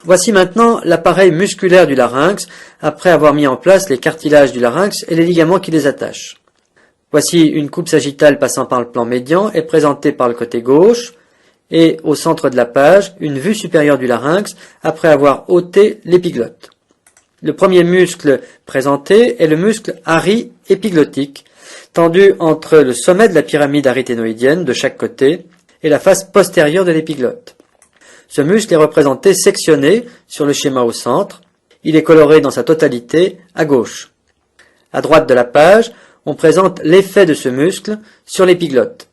Voici maintenant l'appareil musculaire du larynx, après avoir mis en place les cartilages du larynx et les ligaments qui les attachent. Voici une coupe sagittale passant par le plan médian et présentée par le côté gauche, et au centre de la page, une vue supérieure du larynx après avoir ôté l'épiglotte. Le premier muscle présenté est le muscle ari-épiglottique, tendu entre le sommet de la pyramide aryténoïdienne de chaque côté et la face postérieure de l'épiglotte. Ce muscle est représenté sectionné sur le schéma au centre. Il est coloré dans sa totalité à gauche. À droite de la page, on présente l'effet de ce muscle sur l'épiglotte.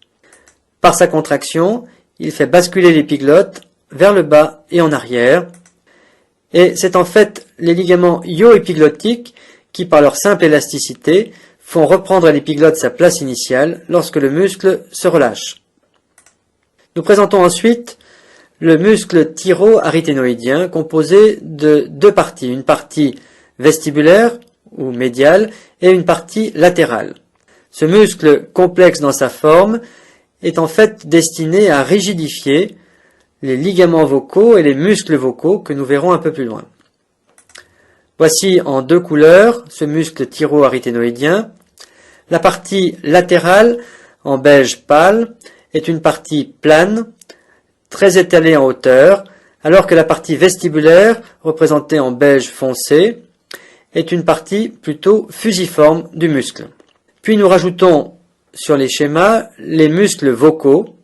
Par sa contraction, il fait basculer l'épiglotte vers le bas et en arrière. Et c'est en fait les ligaments io-épiglottiques qui, par leur simple élasticité, font reprendre à l'épiglotte sa place initiale lorsque le muscle se relâche. Nous présentons ensuite le muscle thyro-aryténoïdien composé de deux parties, une partie vestibulaire ou médiale et une partie latérale. Ce muscle complexe dans sa forme est en fait destiné à rigidifier les ligaments vocaux et les muscles vocaux que nous verrons un peu plus loin. Voici en deux couleurs ce muscle thyro-aryténoïdien. La partie latérale, en beige pâle, est une partie plane, très étalée en hauteur, alors que la partie vestibulaire, représentée en beige foncé, est une partie plutôt fusiforme du muscle. Puis nous rajoutons sur les schémas les muscles vocaux.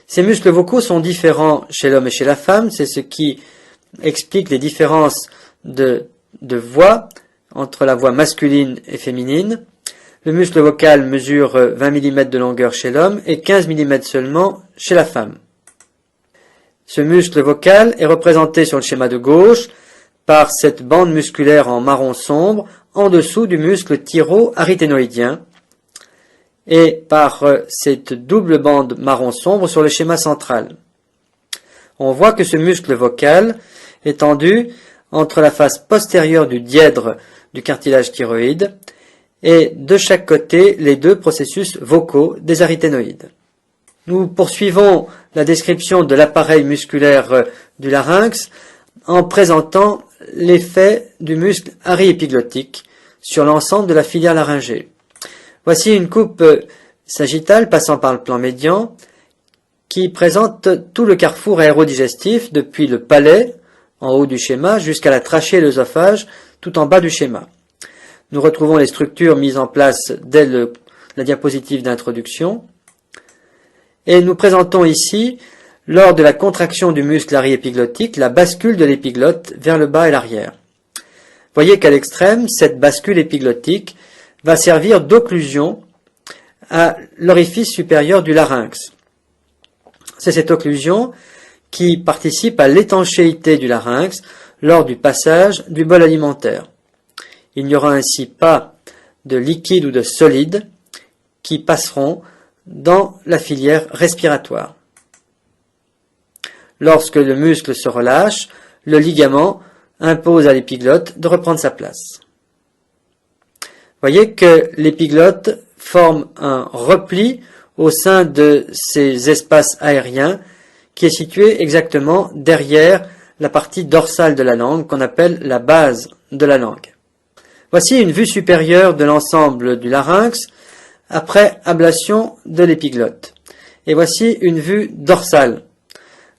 Ces muscles vocaux sont différents chez l'homme et chez la femme, c'est ce qui explique les différences de voix entre la voix masculine et féminine. Le muscle vocal mesure 20 mm de longueur chez l'homme et 15 mm seulement chez la femme. Ce muscle vocal est représenté sur le schéma de gauche par cette bande musculaire en marron sombre en dessous du muscle thyro-aryténoïdien et par cette double bande marron sombre sur le schéma central. On voit que ce muscle vocal est tendu entre la face postérieure du dièdre du cartilage thyroïde et de chaque côté les deux processus vocaux des aryténoïdes. Nous poursuivons la description de l'appareil musculaire du larynx en présentant l'effet du muscle ari-épiglottique sur l'ensemble de la filière laryngée. Voici une coupe sagittale passant par le plan médian qui présente tout le carrefour aérodigestif depuis le palais en haut du schéma jusqu'à la trachée et l'œsophage tout en bas du schéma. Nous retrouvons les structures mises en place dès la diapositive d'introduction. Et nous présentons ici, lors de la contraction du muscle ari-épiglottique, la bascule de l'épiglotte vers le bas et l'arrière. Voyez qu'à l'extrême, cette bascule épiglottique va servir d'occlusion à l'orifice supérieur du larynx. C'est cette occlusion qui participe à l'étanchéité du larynx lors du passage du bol alimentaire. Il n'y aura ainsi pas de liquide ou de solide qui passeront dans la filière respiratoire. Lorsque le muscle se relâche, le ligament impose à l'épiglotte de reprendre sa place. Voyez que l'épiglotte forme un repli au sein de ces espaces aériens qui est situé exactement derrière la partie dorsale de la langue qu'on appelle la base de la langue. Voici une vue supérieure de l'ensemble du larynx après ablation de l'épiglotte. Et voici une vue dorsale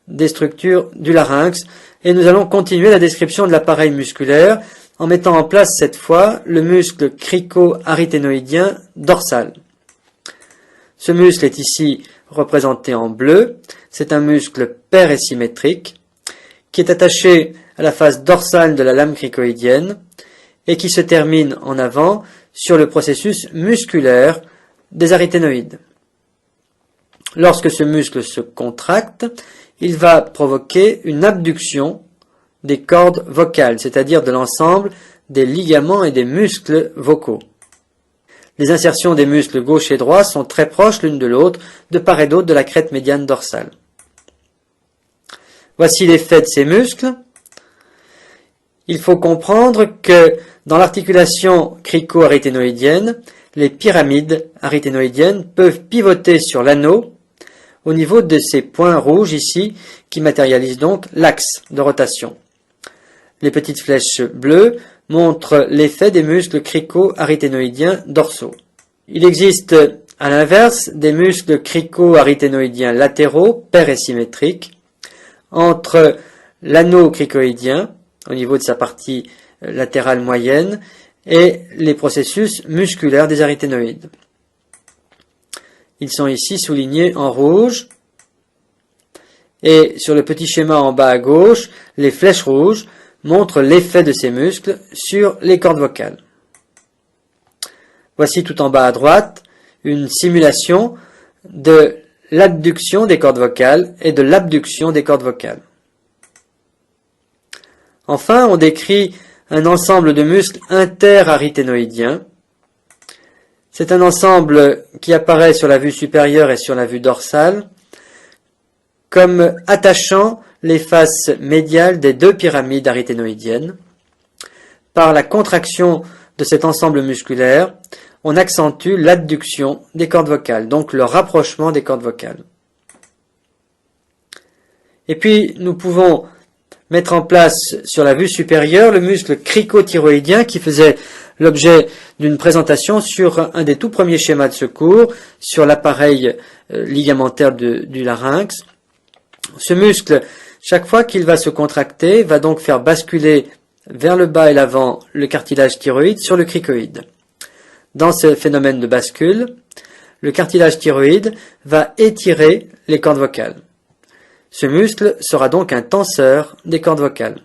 des structures du larynx. Et nous allons continuer la description de l'appareil musculaire en mettant en place cette fois le muscle crico-aryténoïdien dorsal. Ce muscle est ici représenté en bleu. C'est un muscle périsymétrique qui est attaché à la face dorsale de la lame cricoïdienne et qui se termine en avant sur le processus musculaire des aryténoïdes. Lorsque ce muscle se contracte, il va provoquer une abduction des cordes vocales, c'est-à-dire de l'ensemble des ligaments et des muscles vocaux. Les insertions des muscles gauche et droit sont très proches l'une de l'autre, de part et d'autre de la crête médiane dorsale. Voici l'effet de ces muscles. Il faut comprendre que dans l'articulation crico-aryténoïdienne, les pyramides aryténoïdiennes peuvent pivoter sur l'anneau au niveau de ces points rouges ici qui matérialisent donc l'axe de rotation. les petites flèches bleues, montrent l'effet des muscles crico-aryténoïdiens dorsaux. Il existe, à l'inverse, des muscles crico-aryténoïdiens latéraux, paires et symétriques, entre l'anneau cricoïdien, au niveau de sa partie latérale moyenne, et les processus musculaires des aryténoïdes. Ils sont ici soulignés en rouge, et sur le petit schéma en bas à gauche, les flèches rouges montrent l'effet de ces muscles sur les cordes vocales. Voici tout en bas à droite une simulation de l'abduction des cordes vocales et de l'abduction des cordes vocales. Enfin, on décrit un ensemble de muscles interaryténoïdiens. C'est un ensemble qui apparaît sur la vue supérieure et sur la vue dorsale comme attachant les faces médiales des deux pyramides aryténoïdiennes. Par la contraction de cet ensemble musculaire, on accentue l'adduction des cordes vocales, donc le rapprochement des cordes vocales. Et puis, nous pouvons mettre en place sur la vue supérieure le muscle cricothyroïdien qui faisait l'objet d'une présentation sur un des tout premiers schémas de secours sur l'appareil ligamentaire du larynx. Ce muscle, chaque fois qu'il va se contracter, va donc faire basculer vers le bas et l'avant le cartilage thyroïde sur le cricoïde. Dans ce phénomène de bascule, le cartilage thyroïde va étirer les cordes vocales. Ce muscle sera donc un tenseur des cordes vocales.